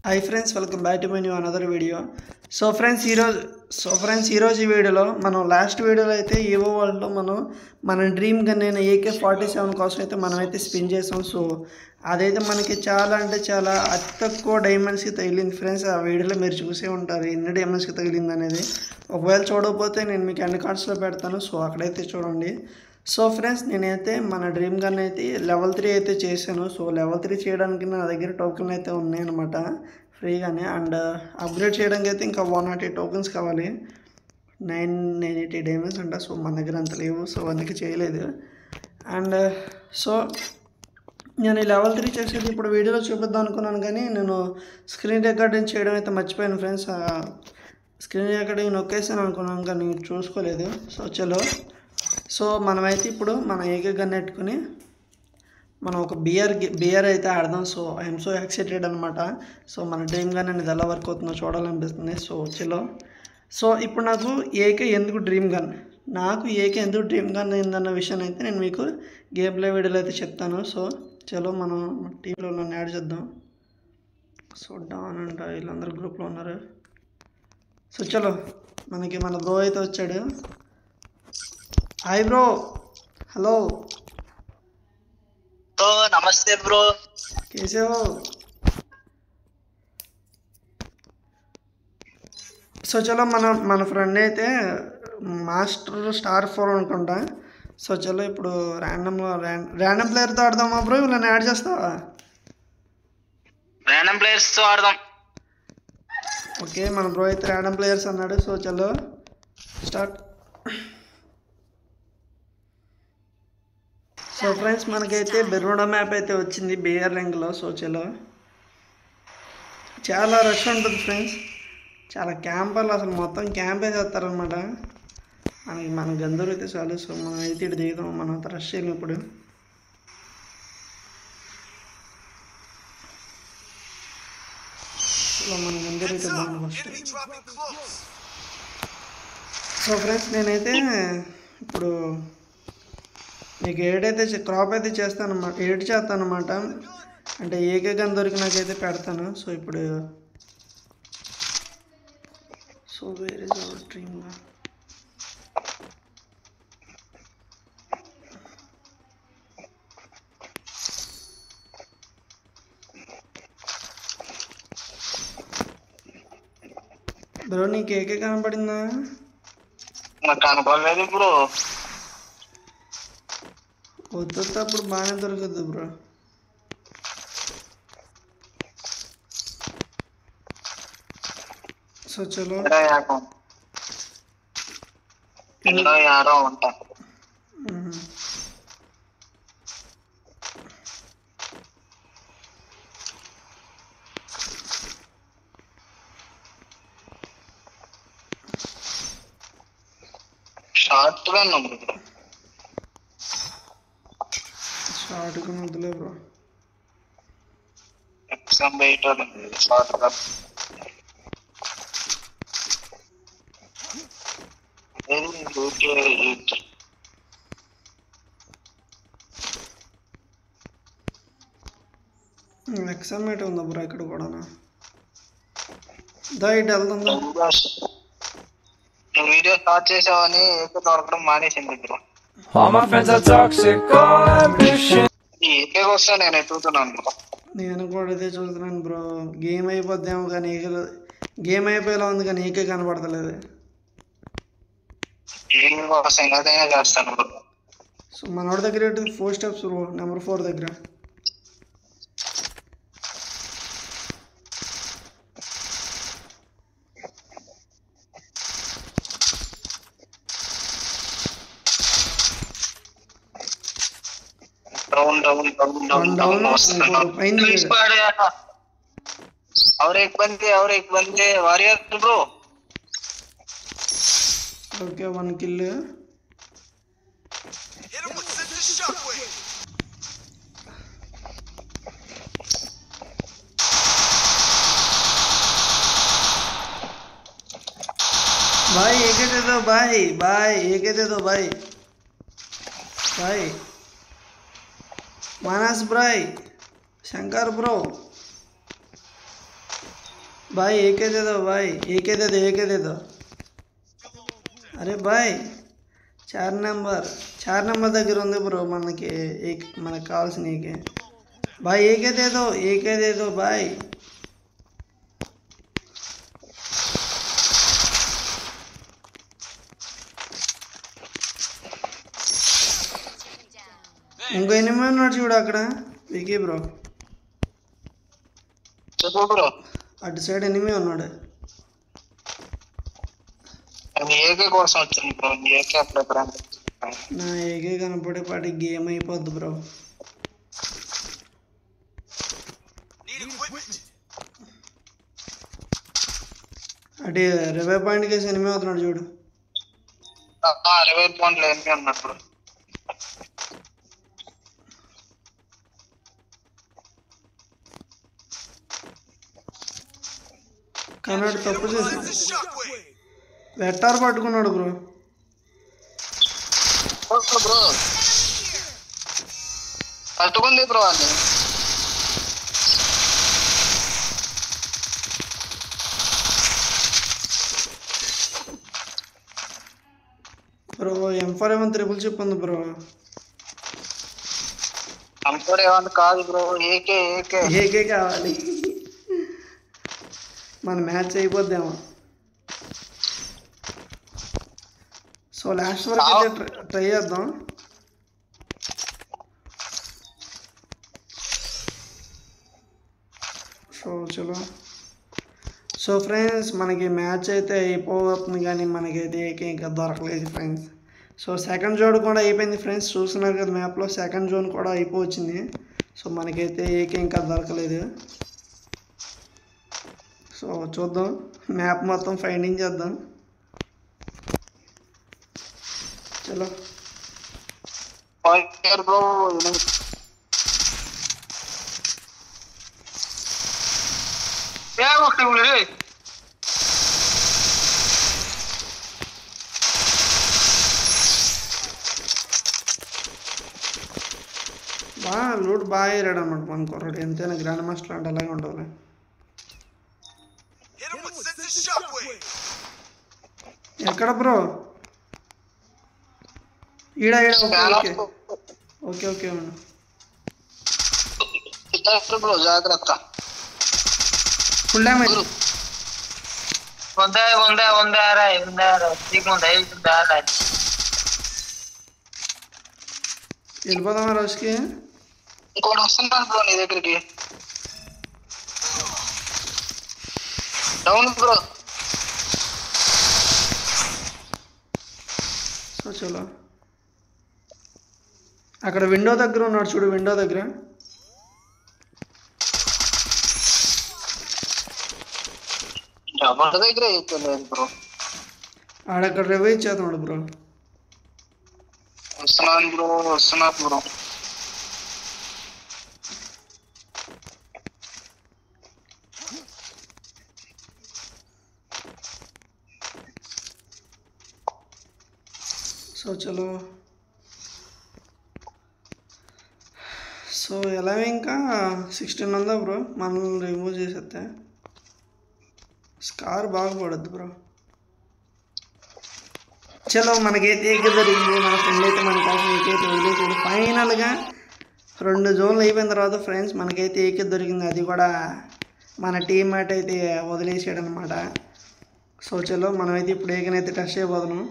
Hi friends, welcome back to my new another video. So friends, ఈరోజు ఈ వీడియోలో మనం లాస్ట్ వీడియోలో అయితే ఈవో వరల్డ్లో మన డ్రీమ్ గన్ అయిన AK-47 కోసం అయితే మనమైతే స్పిన్ చేసాం. సో అదైతే మనకి చాలా అంటే చాలా అతి తక్కువ డైమండ్స్కి తగిలింది ఫ్రెండ్స్. ఆ వీడియోలో మీరు చూసే ఉంటారు ఎన్ని డైమండ్స్కి తగిలింది అనేది. ఒకవేళ చూడకపోతే నేను మీకు అన్ని కార్డ్స్లో పెడతాను, సో అక్కడైతే చూడండి. సో ఫ్రెండ్స్, నేనైతే మన డ్రీమ్ గన్ అయితే లెవెల్ 3 అయితే చేశాను. సో లెవెల్ 3 చేయడానికి నా దగ్గర టోకెన్లు అయితే ఉన్నాయన్నమాట ఫ్రీగానే. అండ్ అప్గ్రేడ్ చేయడానికి అయితే ఇంకా 108 టోకెన్స్ కావాలి, 980 డైమండ్స్ అంట. సో మన దగ్గర అంత లేవు, సో అందుకే చేయలేదు. అండ్ సో నేను ఈ లెవెల్ 3 చేసేది ఇప్పుడు వీడియోలో చూపిద్దాం అనుకున్నాను, కానీ నేను స్క్రీన్ రికార్డింగ్ చేయడం అయితే మర్చిపోయాను ఫ్రెండ్స్. స్క్రీన్ రికార్డింగ్ నొక్కేసాను అనుకున్నాను, కానీ చూసుకోలేదు. సో మనమైతే ఇప్పుడు మన ఏకే గన్ పెట్టుకుని మనం ఒక బియర్ అయితే ఆడదాం. సో ఐఎమ్ సో ఎక్సైటెడ్ అనమాట. సో మన డ్రీమ్ గన్ అనేది ఎలా వర్క్ అవుతుందో చూడాలనిపిస్తుంది. సో ఇప్పుడు నాకు ఏకే ఎందుకు డ్రీమ్ గన్ అయిందన్న విషయాన్ని అయితే నేను మీకు గేమ్ ప్లే వీడియోలో అయితే చెప్తాను. సో మనం టీంలో నన్ను యాడ్ చేద్దాం. సో డాన్ అంట, వీళ్ళందరూ గ్రూప్లో ఉన్నారు. సో మనకి మన బ్రో అయితే వచ్చాడు. Hi bro. హలో. तो नमस्ते ब्रो, कैसे हो? సో మన ఫ్రెండ్ అయితే మాస్టర్ స్టార్ 4 అనుకుంటా. సో ఇప్పుడు ర్యాండమ్ ప్లేయర్తో ఆడదామా బ్రో? నన్ను యాడ్ చేస్తావా? रैंडम प्लेयर्स तो आड़दाम. ఓకే, మన బ్రో అయితే ర్యాండమ్ ప్లేయర్స్ అన్నాడు. So start. సో ఫ్రెండ్స్, మనకైతే బెర్ముడా మ్యాప్ అయితే వచ్చింది బిఆర్ ర్యాంక్లో. సో చాలా రష్ ఉంటుంది ఫ్రెండ్స్, చాలా క్యాంపర్లు అసలు మొత్తం క్యాంప్ వేసేస్తారనమాట. మన గందూరు అయితే చాలు. సో మనం అయితే ఇటు దిగుదాం, మనం అంత రష్ చేయాలి ఇప్పుడు. సో మన గందూరు అయితే బాగుంది ఫస్ట్. సో ఫ్రెండ్స్, నేనైతే ఇప్పుడు మీకు క్రాప్ అయితే చేస్తానమాట. అంటే ఏకే గన్ దొరికి నాకైతే పెడతాను. సో ఇప్పుడు where is our dream gun? Bro, నీకు ఏకే కనపడిందా? నాకు కనపడలేదు బ్రో. అప్పుడు బాగానే దొరకదు బ్రో. సో యారో ఉంటా. షార్ట్ గా బ్రో. షార్ట్ గా వద్దులే బ్రో. ఎక్సామ్ బయట షార్ట్ గా ఎక్సామేట్ ఉందా బ్రో ఇక్కడ కూడా? ఇటు వెళ్తుందా? వీడియో స్టార్ట్ చేసావని ఏకే దొరకడం మానేసింది bro. All my friends are toxic, all ambition. AK కోసం నేను ఎత్తుతున్నాను బ్రో. నేను కూడా ఇదే చూస్తున్నాను బ్రో. గేమ్ అయిపోద్దేమో కానీ గేమ్ అయిపోయేలా ఉంది, కానీ ఏకే కనపడతలేదు. ఏం కోసం ఏదైనా చేస్తాను బ్రో. సో మనోడి దగ్గర 4 స్టెప్స్ బ్రో, నెంబర్ 4 దగ్గర. और एक बंदे वॉरियर ब्रो. ओके, 1 किल. भाई एके दे दो भाई एके दे दो भाई. मानस ब्राई, शंकर ब्रो, भाई एके दे दो भाई, एके दे दो, एके दे दो। अरे भाई 4 నెంబర్ దగ్గర ఉంది బ్రో మనకి, మనకు కావాల్సిన ఏకే भाई, एके दे दो, एके दे दो भाई। ఇంకో ఎనిమిది ఉన్నాడు చూడు అక్కడ, వికీ బ్రో చెప్పు బ్రో. అటు సైడ్ ఎనిమిది ఉన్నాడు. నేను ఏకే కోసం వచ్చాను బ్రో, ఏకే అప్పుడు నా ఏకే కనపడే పాటి గేమ్ అయిపోద్ది బ్రో. అటు 20 పాయింట్ కేసు ఎనిమిది అవుతున్నాడు చూడు. 20 పాయింట్లు ఎనిమిది అన్నాడు బ్రో. కన్నాడు తప్పు చేసాడు, వెట్టారు పట్టుకున్నాడు బ్రో. బ్రో పట్టుకుంది బ్రో అది. బ్రో M4 ఏమో త్రిపుల్ చిప్ ఉంది బ్రో. M4 ఏమన్నా కాదు బ్రో, ఏకే ఏకే ఏకే కావాలి. మన మ్యాచ్ అయిపోద్దేమో. సో లాస్ట్ వరకు అయితే ట్రై చేద్దాం. చలో. సో ఫ్రెండ్స్ మనకి మ్యాచ్ అయితే అయిపోతుంది, కానీ మనకైతే ఏకే ఇంకా దొరకలేదు ఫ్రెండ్స్. సో సెకండ్ జోన్ కూడా అయిపోయింది ఫ్రెండ్స్, చూస్తున్నారు కదా మ్యాప్లో సెకండ్ జోన్ కూడా అయిపోవచ్చింది. సో మనకైతే ఏకే ఇంకా దొరకలేదు. సో చూద్దాం, మ్యాప్ మొత్తం ఫైండింగ్ చేద్దాం. చలో బ్రో. లూట్ బాగా వేయరాడు అనమాట మన కుర్రాడు. ఎంతైనా గ్రాండ్ మాస్టర్ అంటే అలాగే ఉండాలి. ఎక్కడ బ్రో? ఈడ ఓకే ఓకే ఓకే బ్రో, జాగ్రత్త. Full damage. వెళ్ళిపోదామా రోజుకి? ఇంకోటి వస్తున్నాను బ్రో నీ దగ్గరికి. Down bro. సో చలో, అక్కడ విండో దగ్గర ఉన్నాడు చూడు, విండో దగ్గర. దగ్గర అయిపోలేదు బ్రో. ఆడక్కడ రివైవ్ చేస్తున్నాడు బ్రో. వస్తున్నాను బ్రో, వస్తున్నా బ్రో. సో చలో. సో ఎలా ఇంకా 16 ఉందా బ్రో, మనల్ని రిమూవ్ చేసేస్తే స్కార్ బాగా పడద్దు బ్రో. చలో మనకైతే ఏకే జరిగింది. మన ఫ్రెండ్ అయితే మన కోసం ఏకైతే వదిలేసాడు. ఫైనల్గా 2 జోన్లు అయిపోయిన తర్వాత ఫ్రెండ్స్ మనకైతే ఏకే దొరికింది. అది కూడా మన టీమ్ మేట్ అయితే వదిలేసాడు అనమాట. సో చలో మనమైతే ఇప్పుడు ఏకనైతే టచ్ అయిపోతున్నాం.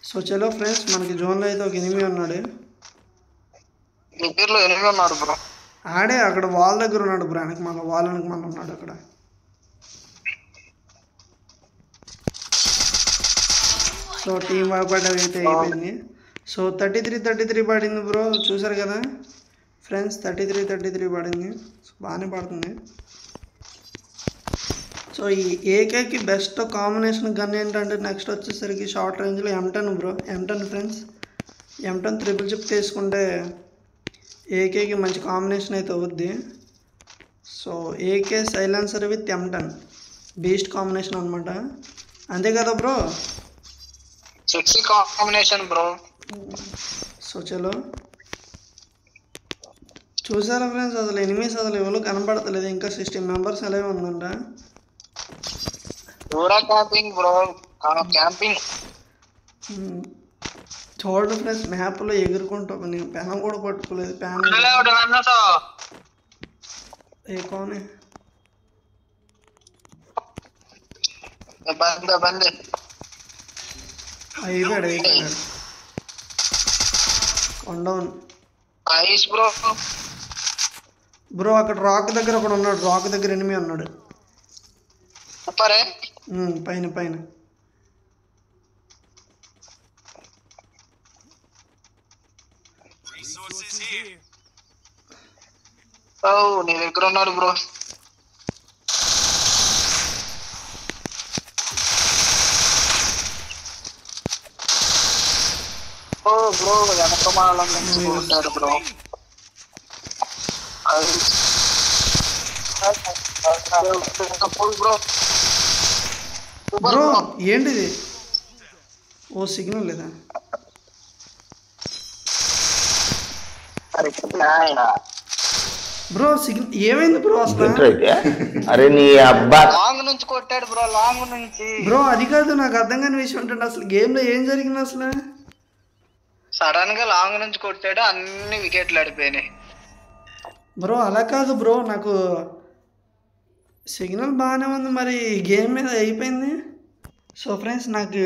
సో చలో ఫ్రెండ్స్, మనకి జోన్లో అయితే ఒక ఎనిమిది ఉన్నాడు. దగ్గరలో ఎనిమిది ఉన్నాడు బ్రో. ఆడే అక్కడ వాల్ దగ్గర ఉన్నాడు బ్రో, వెనక మన వాల్ వెనక మన ఉన్నాడు అక్కడ. సో టీం వర్క్ అయితే అయిపోయింది. సో 33 పడింది బ్రో, చూసారు కదా ఫ్రెండ్స్. 33 పడింది. సో బాగానే పడుతుంది. సో ఈ ఏకేకి బెస్ట్ కాంబినేషన్ గన్ ఏంటంటే నెక్స్ట్ వచ్చేసరికి షార్ట్ రేంజ్లో M10 bro. M10 friends, M10 triple chip తీసుకుంటే ఏకేకి మంచి కాంబినేషన్ అయితే అవుద్ది. So AK silencer with M10 beast combination అనమాట. అంతే కదా bro? Sexy combination bro. So చలో చూసారా ఫ్రెండ్స్, అసలు ఎనిమిస్ అసలు ఎవరు కనపడతలేదు. ఇంకా 16 మెంబర్స్ అలాగే ఉందంట. పూరా క్యాంపింగ్ బ్రో, క్యాంపింగ్. చూడండి ఫ్రెండ్స్, మ్యాప్లో ఎగురుకుంటా. నేను ప్యాన్ కూడా పట్టుకోలేదు. ప్యాన్ ఏ కోనే అయిపోయాడు. కొండౌన్ బ్రో, అక్కడ రాక్ దగ్గర ఒకడు ఉన్నాడు. రాక్ దగ్గర ఎనిమి ఉన్నాడు. పైన పైన నీ దగ్గర ఉన్నాడు బ్రో. బ్రో వెనక ఉంటాడు బ్రో. బ్రో ఏంటిది? ఓ సిగ్నల్ లేదా? బ్రో సిగ్నల్ ఏమైంది బ్రో అసలు? అరే నీ అబ్బా, లాంగ్ నుంచి కొట్టాడు బ్రో, లాంగ్ నుంచి. బ్రో అది కాదు, నాకు అర్థం కాని విషయం ఏంటంటే అసలు గేమ్ లో ఏం జరిగింది అసలు? సడన్ గా లాంగ్ నుంచి కొట్టాడు, అన్ని వికెట్లు ఆడిపోయినాయి. బ్రో అలా కాదు బ్రో, నాకు సిగ్నల్ బాగానే ఉంది, మరి గేమ్ మీద అయిపోయింది. సో ఫ్రెండ్స్, నాకు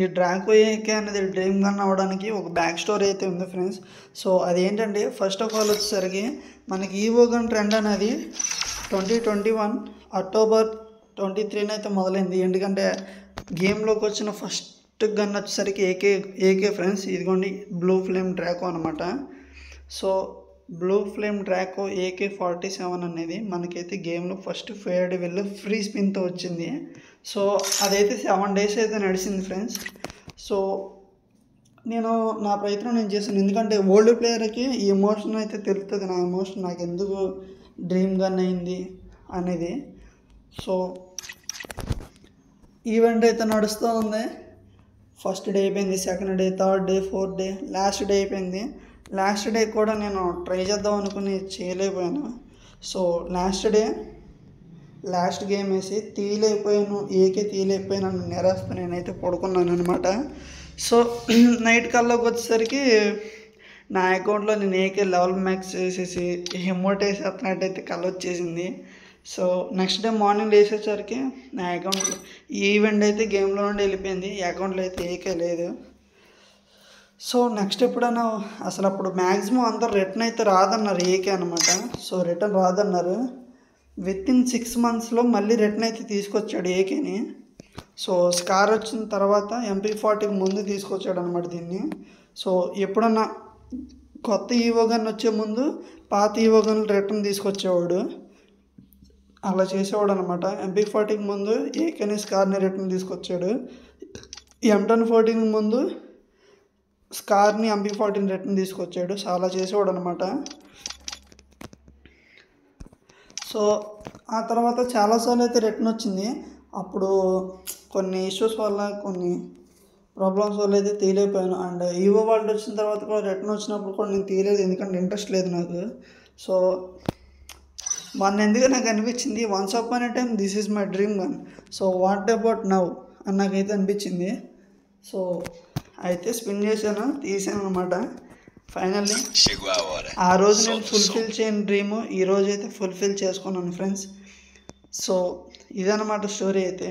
ఈ డ్రాకోఏకే అనేది డ్రీమ్ గన్ అవ్వడానికి ఒక బ్యాక్ స్టోరీ అయితే ఉంది ఫ్రెండ్స్. సో అదేంటంటే, ఫస్ట్ ఆఫ్ ఆల్ వచ్చేసరికి మనకి ఈవో గన్ ట్రెండ్ అనేది 2021 అక్టోబర్ 23 అయితే మొదలైంది. ఎందుకంటే గేమ్లోకి వచ్చిన ఫస్ట్ గన్ వచ్చేసరికి ఏకే ఫ్రెండ్స్. ఇదిగోండి బ్లూ ఫ్లేమ్ డ్రాకో అనమాట. So blue flame Draco AK-47 అనేది మనకైతే గేమ్లో ఫస్ట్ ఫేర్డ్ వెళ్ళి ఫ్రీ స్పిన్తో వచ్చింది. సో అదైతే 7 days అయితే నడిచింది ఫ్రెండ్స్. సో నేను నా ప్రయత్నం నేను చేశాను, ఎందుకంటే ఓల్డ్ ప్లేయర్కి ఈ ఎమోషన్ అయితే తెలుస్తుంది. నా ఎమోషన్ నాకు ఎందుకు డ్రీమ్ గన్ అయింది అనేది. సో ఈవెంట్ అయితే నడుస్తూ ఉంది. ఫస్ట్ డే అయిపోయింది, second day, third day, fourth day, last day అయిపోయింది. లాస్ట్ డే కూడా నేను ట్రై చేద్దాం అనుకుని చేయలేకపోయాను. సో లాస్ట్ గేమ్ వేసి తీయలేకపోయాను నిరాశతో నేనైతే పడుకున్నాను అనమాట. సో నైట్ కల్లోకి వచ్చేసరికి నా అకౌంట్లో నేను ఏకే లెవెల్ మ్యాక్స్ వేసేసి ఎమోట్ వేసేస్తున్నట్టయితే కళ్ళు వచ్చేసింది. సో నెక్స్ట్ డే మార్నింగ్ వేసేసరికి నా అకౌంట్లో ఈ ఈవెంట్ అయితే గేమ్లో నుండి వెళ్ళిపోయింది. ఈ అకౌంట్లో అయితే ఏకే లేదు. సో నెక్స్ట్ ఎప్పుడైనా అసలు అప్పుడు మ్యాక్సిమం అందరు రిటర్న్ అయితే రాదన్నారు ఏకే అనమాట. సో రిటర్న్ రాదన్నారు. వితిన్ 6 monthsలో మళ్ళీ రిటర్న్ అయితే తీసుకొచ్చాడు ఏకేని. సో స్కార్ వచ్చిన తర్వాత MP40కి ముందు తీసుకొచ్చాడు అనమాట దీన్ని. సో ఎప్పుడన్నా కొత్త ఈవో గన్ వచ్చే ముందు పాత ఈవో గన్ రిటర్న్ తీసుకొచ్చేవాడు, అలా చేసేవాడు అనమాట. MP40కి ముందు ఏకేని స్కార్ని రిటర్న్ తీసుకొచ్చాడు. M1014కి ముందు స్కార్ని MP40ని రిటర్న్ తీసుకొచ్చాడు. సో అలా చేసేవాడు అనమాట. సో ఆ తర్వాత చాలాసార్లు అయితే రిటర్న్ వచ్చింది. అప్పుడు కొన్ని ఇష్యూస్ వల్ల, కొన్ని ప్రాబ్లమ్స్ వల్ల అయితే తీయలేకపోయాను. అండ్ ఈవో వరల్డ్ వచ్చిన తర్వాత కూడా రిటర్న్ వచ్చినప్పుడు కూడా నేను తీయలేదు, ఎందుకంటే ఇంట్రెస్ట్ లేదు నాకు. సో ఎందుకు నాకు అనిపించింది, once upon a time this is my dream gun, so what about now అని నాకైతే అనిపించింది. సో అయితే స్పిన్ చేశాను, తీసాను అనమాట. ఫైనల్లీ ఆ రోజు నేను ఫుల్ఫిల్ చేయని డ్రీము ఈ రోజు అయితే ఫుల్ఫిల్ చేసుకున్నాను ఫ్రెండ్స్. సో ఇదన్నమాట స్టోరీ అయితే.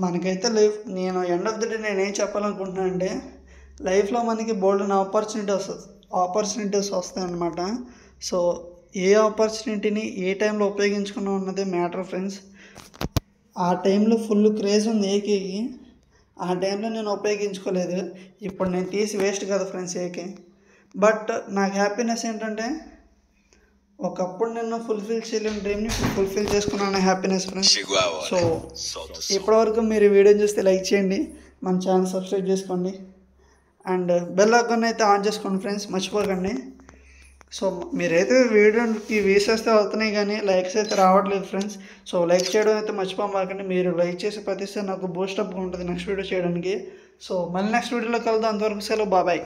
మనకైతే నేను ఎండ్ ఆఫ్ ది డే నేనేం చెప్పాలనుకుంటున్నాను అంటే, లైఫ్లో మనకి బోల్డెన్ ఆపర్చునిటీస్ వస్తాయన్నమాట. సో ఏ ఆపర్చునిటీని ఏ టైంలో ఉపయోగించుకున్నాం అన్నదే మ్యాటర్ ఫ్రెండ్స్. ఆ టైంలో ఫుల్ క్రేజ్ ఉంది ఏకేకి, ఆ టైంలో నేను ఉపయోగించుకోలేదు. ఇప్పుడు నేను తీసి వేస్ట్ కదా ఫ్రెండ్స్ ఏకే. బట్ నాకు హ్యాపీనెస్ ఏంటంటే, ఒకప్పుడు నేను ఫుల్ఫిల్ చేయలేని డ్రీమ్ని ఫుల్ఫిల్ చేసుకున్నాను హ్యాపీనెస్ ఫ్రెండ్స్. సో ఇప్పటివరకు మీరు వీడియోని చూస్తే లైక్ చేయండి, మన ఛానల్ సబ్స్క్రైబ్ చేసుకోండి, అండ్ బెల్ ఐకాన్ అయితే ఆన్ చేసుకోండి ఫ్రెండ్స్, మర్చిపోకండి. సో మీరైతే వీడియోకి వ్యూస్ వస్తే అవుతున్నాయి కానీ లైక్స్ అయితే రావట్లేదు ఫ్రెండ్స్. సో లైక్ చేయడం అయితే మర్చిపోమాకండి. మీరు లైక్ చేసే ప్రతిస్తే నాకు బూస్టప్గా ఉంటుంది నెక్స్ట్ వీడియో చేయడానికి. సో మళ్ళీ నెక్స్ట్ వీడియోలో కలుద్దాం. అంతవరకు సెలవు, బాబాయ్.